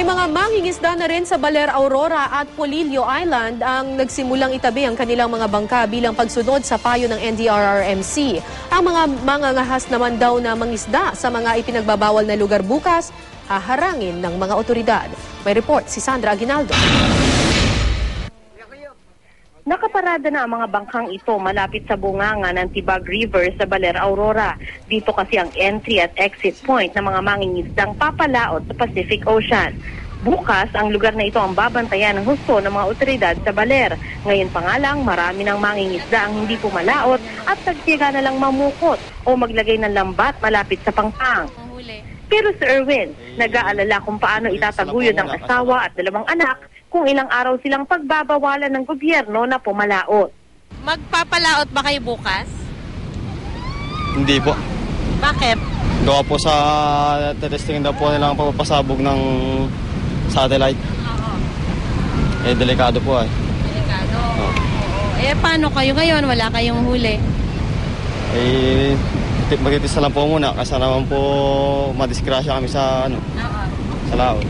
May mga mangingisda na rin sa Baler, Aurora at Polillo Island ang nagsimulang itabi ang kanilang mga bangka bilang pagsunod sa payo ng NDRRMC. Ang mga mangangahas naman daw na mangisda sa mga ipinagbabawal na lugar bukas, haharangin ng mga otoridad. May report si Sandra Aguinaldo. Nakaparada na ang mga bangkang ito malapit sa bunganga ng Tibag River sa Baler, Aurora. Dito kasi ang entry at exit point ng mga mangingisdang papalaot sa Pacific Ocean. Bukas, ang lugar na ito ang babantayan ng husto ng mga otoridad sa Baler. Ngayon pa nga lang, marami ng mangingisda ang hindi pumalaot at nagtiyaga na lang mamukot o maglagay ng lambat malapit sa pangpang. Pero Sir Erwin, nag-aalala kung paano itataguyod ang asawa at 2 anak kung ilang araw silang pagbabawalan ng gobyerno na pumalaot. Magpapalaot ba kayo bukas? Hindi po. Bakit? Gawa po sa testing daw po nilang papapasabog ng satellite. Eh, delikado po eh. Delikado? Oo. Eh, paano kayo ngayon? Wala kayong huli? Eh, magtitis na lang po muna kasi naman po madisgrasya kami sa sa laot.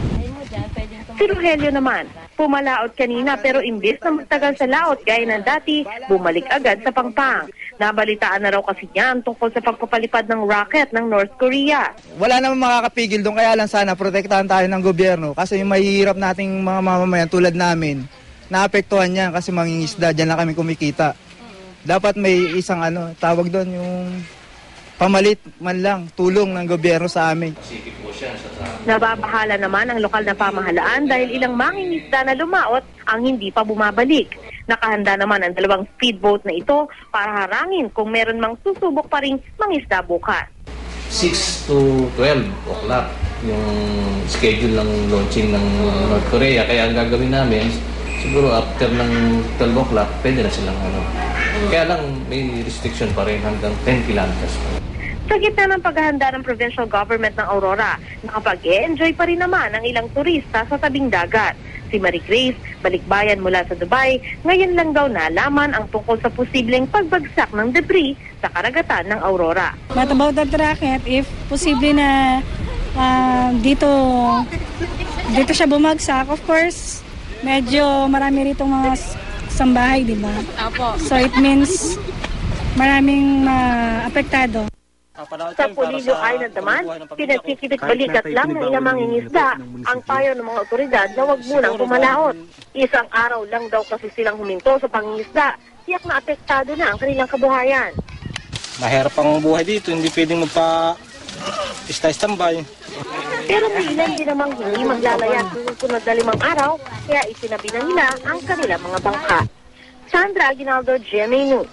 Si Rogelio naman, pumalaot kanina pero imbes na magtagal sa laot gaya ng dati, bumalik agad sa pangpang. Nabalitaan na raw kasi niyan tungkol sa pagpapalipad ng rocket ng North Korea. Wala namang makakapigil doon, kaya lang sana protektahan tayo ng gobyerno kasi yung mahihirap nating mga mamamayan tulad namin, naapektuhan niyan kasi mangingisda, dyan lang kami kumikita. Dapat may isang tawag doon yung pamalit man lang, tulong ng gobyerno sa amin. Nababahala naman ang lokal na pamahalaan dahil ilang mangingisda na lumaot ang hindi pa bumabalik. Nakahanda naman ang 2 speedboat na ito para harangin kung meron mang susubok pa ring mangisda bukas. 6 to 12 o'clock yung schedule ng launching ng North Korea. Kaya ang gagawin namin, siguro after ng 12 o'clock, pwede na silang Kaya lang may restriction pa rin hanggang 10 kilometers pa rin. Sa gitna ng paghahanda ng provincial government ng Aurora, nakapag-e-enjoy pa rin naman ang ilang turista sa tabing dagat. Si Marie Grace, balikbayan mula sa Dubai, ngayon lang daw nalaman ang tungkol sa posibleng pagbagsak ng debris sa karagatan ng Aurora. But about that rocket, if posible na dito siya bumagsak, of course, medyo marami rito mga sambahay, di ba? Apo. So it means maraming apektado. Sa Polillo Island naman, pinagkikibit-balikat lang ng ilang mangingisda ang payo ng mga otoridad na huwag munang pumalaot. Isang araw lang daw kasi silang huminto sa pangingisda, tiyak na apektado na ang kanilang kabuhayan. Mahirap ang buhay dito, hindi pwedeng magpa-istay-stambay. Pero may ilan din namang hindi maglalaya sa susunod na 5 araw, kaya itinabi na nila ang kanilang mga bangka. Sandra Aguinaldo, GMA News.